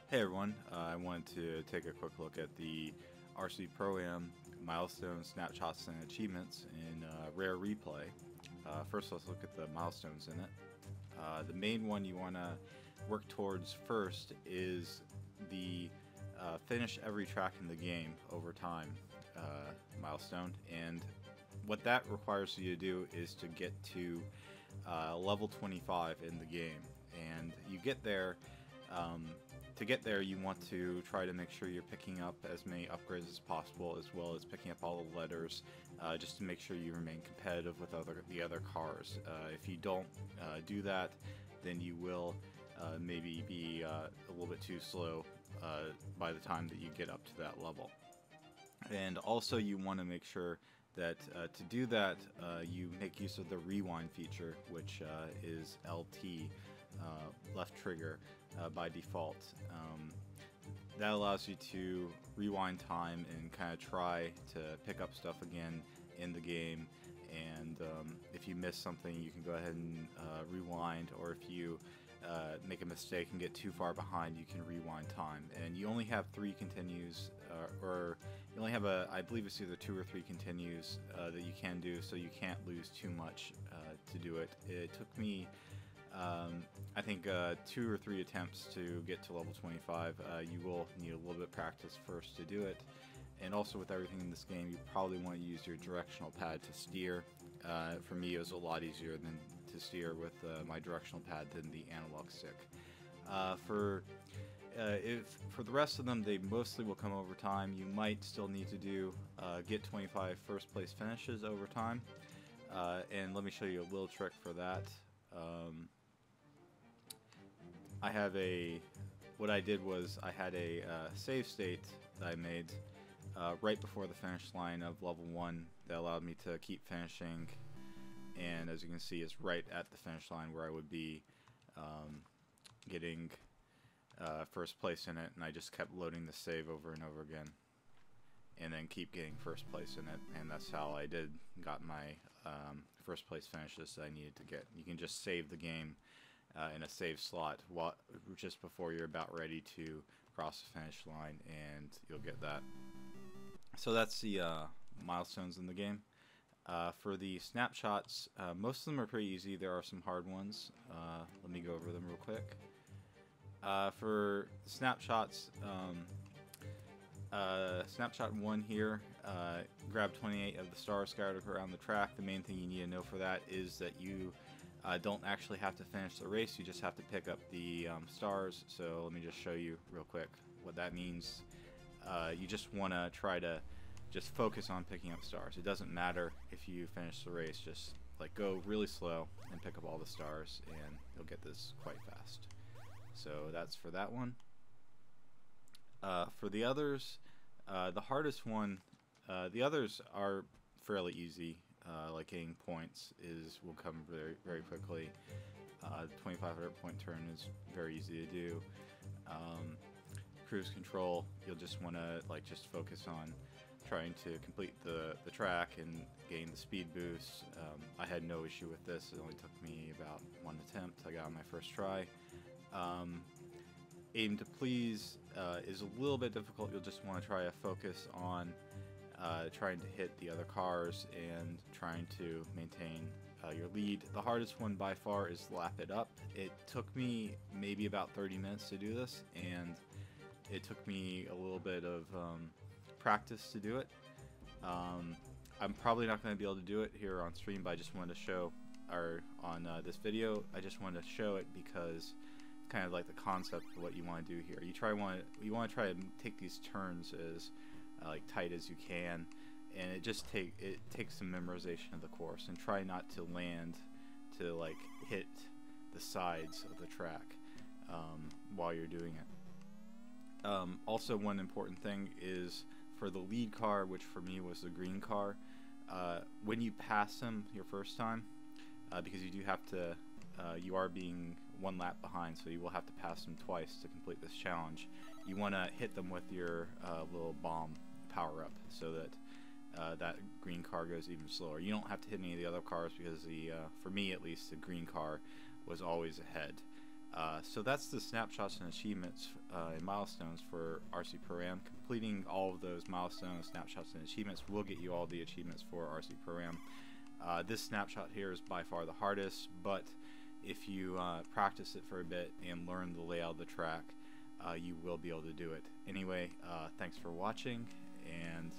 Hey everyone, I wanted to take a quick look at the RC Pro-Am Milestones, Snapshots, and Achievements in Rare Replay. First, let's look at the milestones in it. The main one you want to work towards first is the finish every track in the game over time milestone, and what that requires you to do is to get to level 25 in the game, and you get there. To get there, you want to try to make sure you're picking up as many upgrades as possible, as well as picking up all the letters, just to make sure you remain competitive with the other cars. If you don't do that, then you will maybe be a little bit too slow by the time that you get up to that level. And also, you want to make sure that to do that, you make use of the rewind feature, which is LT, left trigger, by default. That allows you to rewind time and kind of try to pick up stuff again in the game, and if you miss something, you can go ahead and rewind, or if you make a mistake and get too far behind, you can rewind time. And you only have 3 continues, or you only have I believe it's either 2 or 3 continues that you can do, so you can't lose too much to do it. It took me I think 2 or 3 attempts to get to level 25. You will need a little bit of practice first to do it, and also with everything in this game, you probably want to use your directional pad to steer. For me, it was a lot easier than to steer with my directional pad than the analog stick. For the rest of them, they mostly will come over time. You might still need to do get 25 first place finishes over time, and let me show you a little trick for that. What I did was I had a save state that I made right before the finish line of level 1 that allowed me to keep finishing, and as you can see, it's right at the finish line where I would be getting first place in it, and I just kept loading the save over and over again and then keep getting first place in it, and that's how I got my first place finishes that I needed to get. You can just save the game in a save slot just before you're about ready to cross the finish line, and you'll get that. So that's the milestones in the game. For the snapshots, most of them are pretty easy. There are some hard ones. Let me go over them real quick. For snapshots, snapshot 1 here, grab 28 of the stars scattered around the track. The main thing you need to know for that is that you don't actually have to finish the race, you just have to pick up the stars. So let me just show you real quick what that means. You just want to try to just focus on picking up stars. It doesn't matter if you finish the race, just like go really slow and pick up all the stars, and you'll get this quite fast. So that's for that one. For the others, the hardest one, the others are fairly easy, like getting points will come very, very quickly. The 2500 point turn is very easy to do. Cruise control, you'll just want to just focus on trying to complete the track and gain the speed boost. I had no issue with this. It only took me about 1 attempt. I got on my first try. Aim to please is a little bit difficult. You'll just want to try to focus on trying to hit the other cars and trying to maintain your lead. The hardest one by far is lap it up. It took me maybe about 30 minutes to do this, and it took me a little bit of practice to do it. I'm probably not going to be able to do it here on stream, but I just wanted to show, or on this video, I just wanted to show it because it's kind of like the concept of what you want to do here. You want to try to take these turns as like tight as you can, and it takes some memorization of the course, and try not to land to like hit the sides of the track while you're doing it. Also, one important thing is for the lead car, which for me was the green car, when you pass him your first time, because you do have to, you are being 1 lap behind, so you will have to pass them twice to complete this challenge. You want to hit them with your little bomb power-up, so that that green car goes even slower. You don't have to hit any of the other cars, because for me at least, the green car was always ahead. So that's the snapshots and achievements and milestones for RC Pro-Am. Completing all of those milestones, snapshots, and achievements will get you all the achievements for RC Pro-Am. This snapshot here is by far the hardest, but if you practice it for a bit and learn the layout of the track, you will be able to do it. Anyway, thanks for watching, and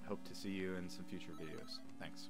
hope to see you in some future videos. Thanks.